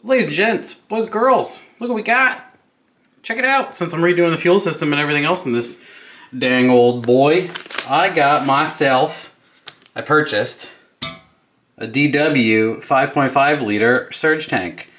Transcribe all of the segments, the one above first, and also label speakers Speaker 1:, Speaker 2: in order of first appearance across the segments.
Speaker 1: Ladies and gents, boys and girls, look what we got. Check it out. Since I'm redoing the fuel system and everything else in this dang old boy, I purchased a DW 5.5 liter surge tank.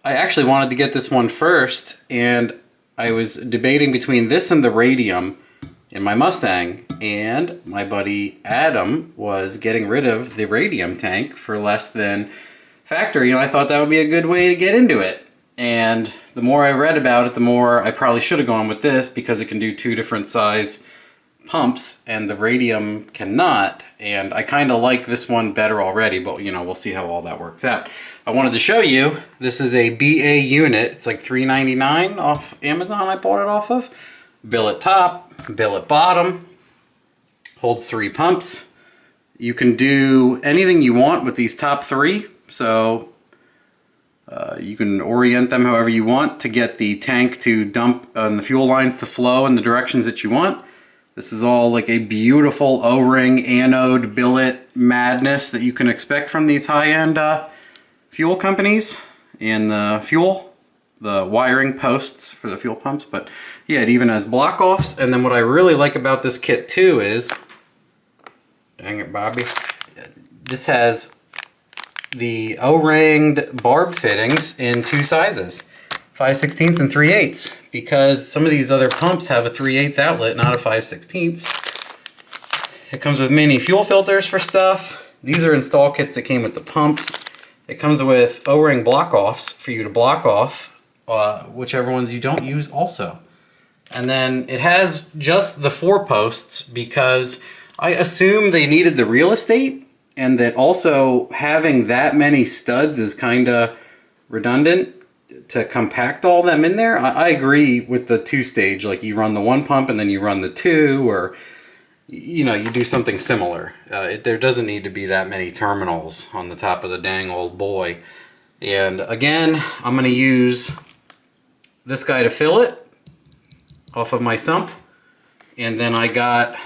Speaker 1: I actually wanted to get this one first, and I was debating between this and the radium in my Mustang, and my buddy Adam was getting rid of the radium tank for less than factory, and I thought that would be a good way to get into it. And the more I read about it, the more I probably should have gone with this, because it can do two different size pumps and the radium cannot. And I kind of like this one better already, but you know, we'll see how all that works out. I wanted to show you, this is a BA unit. It's like $3.99 off Amazon I bought it off of. Billet top, billet bottom, holds 3 pumps. You can do anything you want with these top 3. So you can orient them however you want to get the tank to dump and the fuel lines to flow in the directions that you want. This is all like a beautiful O-ring anode billet madness that you can expect from these high-end fuel companies, and the wiring posts for the fuel pumps. But yeah, it even has block offs. And then what I really like about this kit too is, dang it Bobby, this has the O-ringed barb fittings in 2 sizes, 5/16 and 3/8, because some of these other pumps have a 3/8 outlet, not a 5/16. It comes with mini fuel filters for stuff. These are install kits that came with the pumps. It comes with O-ring block offs for you to block off whichever ones you don't use also. And then it has just the 4 posts, because I assume they needed the real estate, and that also having that many studs is kind of redundant to compact all them in there. I agree with the 2-stage, like you run the 1 pump and then you run the 2, or you know, you do something similar. There doesn't need to be that many terminals on the top of the dang old boy. And again, I'm going to use this guy to fill it off of my sump, and then I got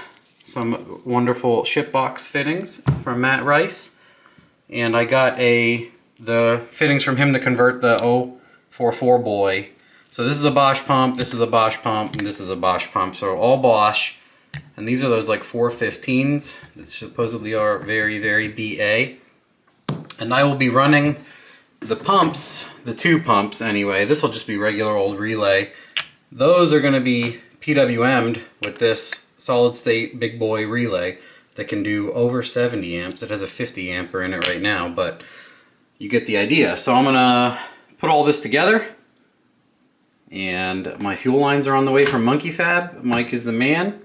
Speaker 1: some wonderful ship box fittings from Matt Rice, and I got the fittings from him to convert the 044 boy. So this is a Bosch pump, this is a Bosch pump, and this is a Bosch pump. So all Bosch, and these are those like 415s that supposedly are very, very BA. And I will be running the pumps, the 2 pumps anyway. This will just be regular old relay. Those are going to be PWM'd with this solid state big boy relay that can do over 70 amps. It has a 50 amper in it right now, but you get the idea. So I'm gonna put all this together, and my fuel lines are on the way from Monkey Fab. Mike is the man,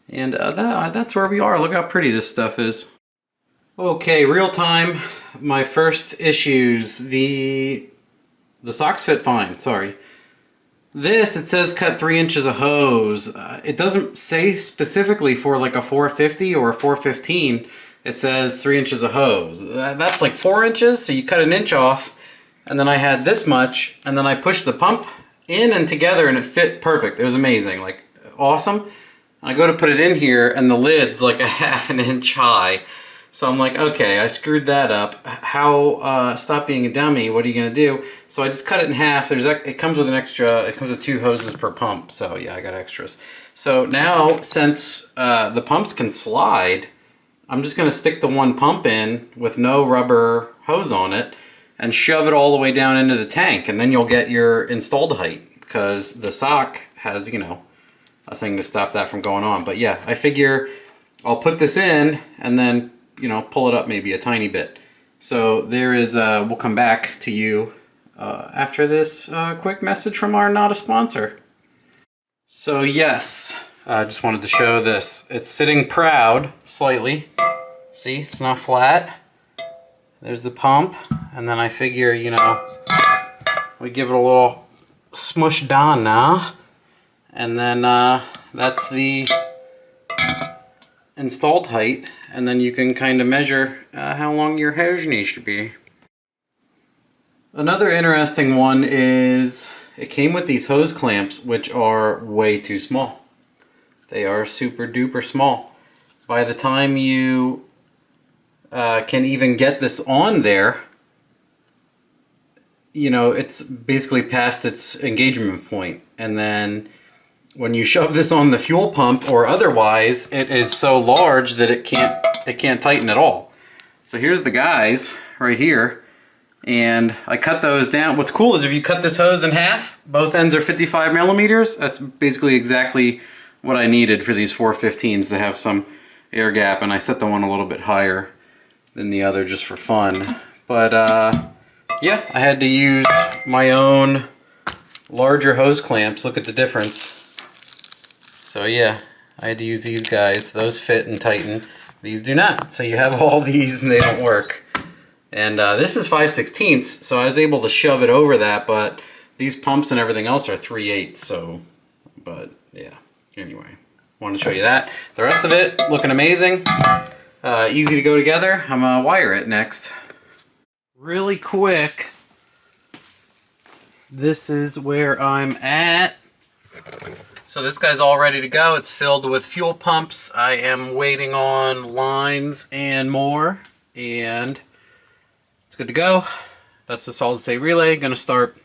Speaker 1: and that's where we are. Look how pretty this stuff is. Okay, real time. My first issues. The socks fit fine, sorry. This, it says cut 3 inches of hose. It doesn't say specifically for like a 450 or a 415. It says 3 inches of hose. That's like 4 inches, so you cut 1 inch off, and then I had this much, and then I pushed the pump in and together, and it fit perfect. It was amazing, like awesome. I go to put it in here, and the lid's like a 1/2 inch high. So I'm like, okay, I screwed that up. Stop being a dummy, what are you gonna do? So I just cut it in half. It comes with an extra, it comes with 2 hoses per pump. So yeah, I got extras. So now, since the pumps can slide, I'm just gonna stick the 1 pump in with no rubber hose on it and shove it all the way down into the tank, and then you'll get your installed height, because the sock has, you know, a thing to stop that from going on. But yeah, I figure I'll put this in and then, you know, pull it up maybe a tiny bit. So there is, we'll come back to you after this quick message from our not a sponsor. So yes, I just wanted to show this. It's sitting proud, slightly. See, it's not flat. There's the pump, and then I figure, you know, we give it a little smush down now, and then that's the installed height, and then you can kind of measure how long your hose needs to be. Another interesting one is it came with these hose clamps, which are way too small. They are super duper small. By the time you can even get this on there, you know, it's basically past its engagement point. And then when you shove this on the fuel pump or otherwise, it is so large that it can't tighten at all. So here's the guys right here. And I cut those down. What's cool is if you cut this hose in half, both ends are 55 millimeters. That's basically exactly what I needed for these 415s to have some air gap. And I set the one a little bit higher than the other just for fun. But yeah, I had to use my own larger hose clamps. Look at the difference. So yeah, I had to use these guys. Those fit and tighten. These do not. So you have all these and they don't work. And this is 5/16, so I was able to shove it over that, but these pumps and everything else are 3/8, so, but yeah, anyway, wanted to show you that. The rest of it looking amazing, easy to go together. I'm gonna wire it next. Really quick, this is where I'm at. So this guy's all ready to go. It's filled with fuel pumps. I am waiting on lines and more, and good to go. That's the solid state relay. Gonna start,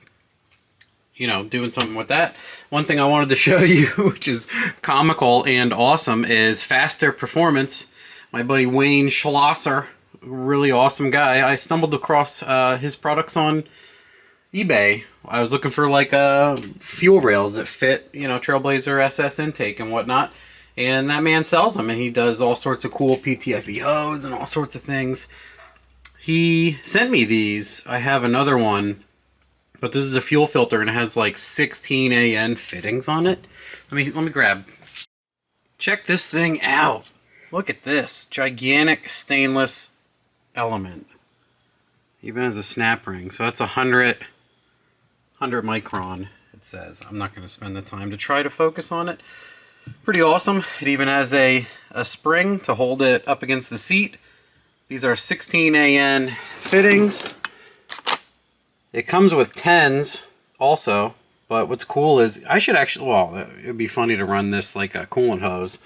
Speaker 1: you know, doing something with that. One thing I wanted to show you, which is comical and awesome, is faster performance. My buddy Wayne Schlosser, really awesome guy. I stumbled across his products on eBay. I was looking for like fuel rails that fit, you know, Trailblazer SS intake and whatnot. And that man sells them, and he does all sorts of cool PTFE and all sorts of things. He sent me these. I have another one, but this is a fuel filter and it has like 16 AN fittings on it. Let me grab. Check this thing out. Look at this gigantic stainless element. Even has a snap ring. So that's 100 micron, it says. I'm not going to spend the time to try to focus on it. Pretty awesome. It even has a spring to hold it up against the seat. These are 16 AN fittings. It comes with 10s also, but what's cool is I should actually, well, it would be funny to run this like a coolant hose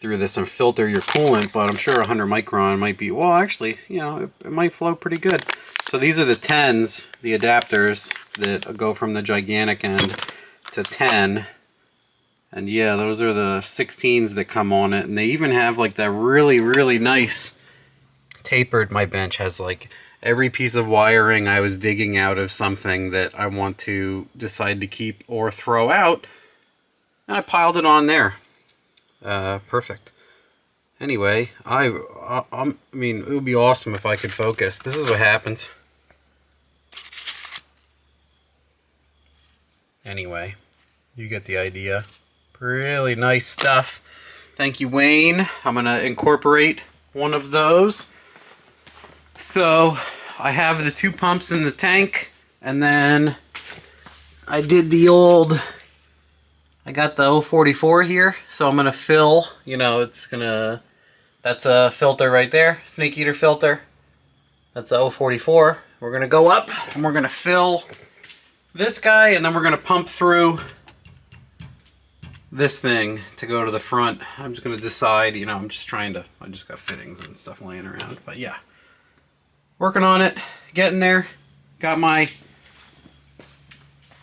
Speaker 1: through this and filter your coolant, but I'm sure 100 micron might be, well, actually, you know, it might flow pretty good. So these are the 10s, the adapters that go from the gigantic end to 10. And yeah, those are the 16s that come on it. And they even have like that really, really nice tapered. My bench has like every piece of wiring I was digging out of something that I want to decide to keep or throw out, and I piled it on there. Perfect. Anyway, I mean, it would be awesome if I could focus. This is what happens. Anyway, you get the idea. Really nice stuff. Thank you, Wayne. I'm gonna incorporate one of those. So I have the 2 pumps in the tank, and then I did the old, I got the 044 here, so I'm gonna fill, you know, that's a filter right there, snake eater filter. That's the 044. We're gonna go up and we're gonna fill this guy, and then we're gonna pump through this thing to go to the front. I'm just gonna decide, you know, I just got fittings and stuff laying around, but yeah. Working on it, getting there. Got my,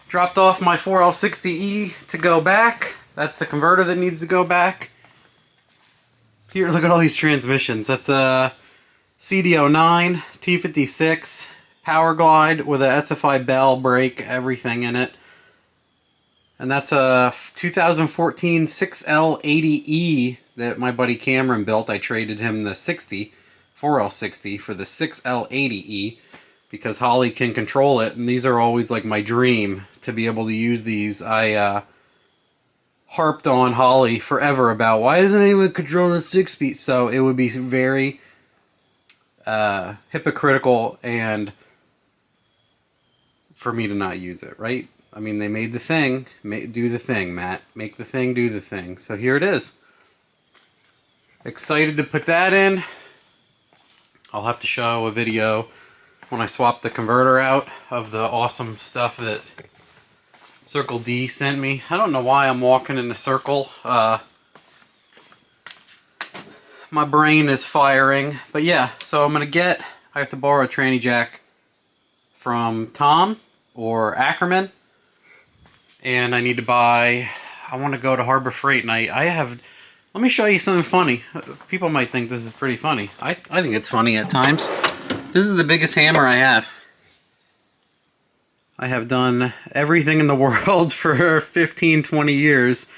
Speaker 1: dropped off my 4L60E to go back. That's the converter that needs to go back. Here, look at all these transmissions. That's a CD09, T56, Power Glide with a SFI bell, brake, everything in it. And that's a 2014 6L80E that my buddy Cameron built. I traded him the 4L60 for the 6L80E because Holly can control it, and these are always like my dream to be able to use these. I harped on Holly forever about why doesn't anyone control the 6-speed, so it would be very hypocritical and for me to not use it, right? I mean, they made the thing, do the thing, Matt. Make the thing, do the thing. So here it is. Excited to put that in. I'll have to show a video when I swap the converter out of the awesome stuff that Circle D sent me. I don't know why I'm walking in a circle. My brain is firing. But yeah, so I have to borrow a tranny jack from Tom or Ackerman. And I need to buy, I want to go to Harbor Freight, and I have, let me show you something funny. People might think this is pretty funny. I think it's funny at times. This is the biggest hammer I have. I have done everything in the world for 15, 20 years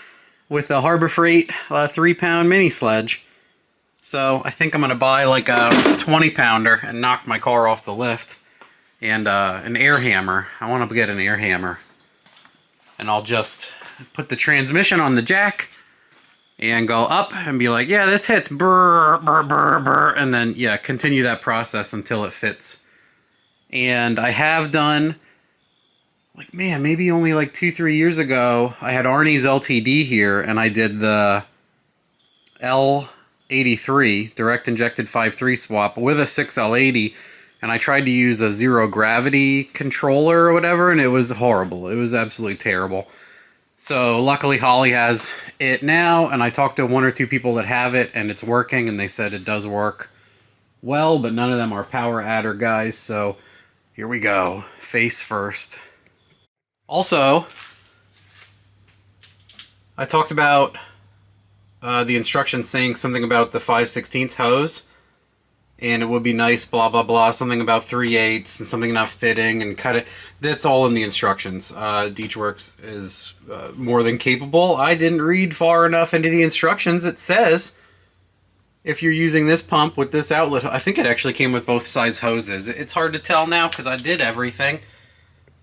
Speaker 1: with the Harbor Freight 3-pound mini sledge. So I think I'm going to buy like a 20-pounder and knock my car off the lift. And an air hammer. I want to get an air hammer. And I'll just put the transmission on the jack and go up and be like, yeah, this hits, brr, brr, brr, brr, and then, yeah, continue that process until it fits. And I have done, like, man, maybe only like 2-3 years ago, I had Arnie's LTD here, and I did the L83, direct injected 5.3 swap, with a 6L80, and I tried to use a zero gravity controller or whatever, and it was horrible. It was absolutely terrible. So luckily Holly has it now, and I talked to 1 or 2 people that have it, and it's working, and they said it does work well, but none of them are power adder guys, so here we go. Face first. Also, I talked about the instructions saying something about the 5/16 hose, and it would be nice, blah, blah, blah, something about 3/8 and something not fitting and cut it. That's all in the instructions. Deechworks is more than capable. I didn't read far enough into the instructions. It says if you're using this pump with this outlet, I think it actually came with both size hoses. It's hard to tell now because I did everything.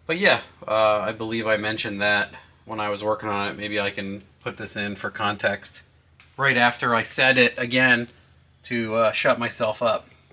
Speaker 1: But yeah, I believe I mentioned that when I was working on it. Maybe I can put this in for context right after I said it again to shut myself up.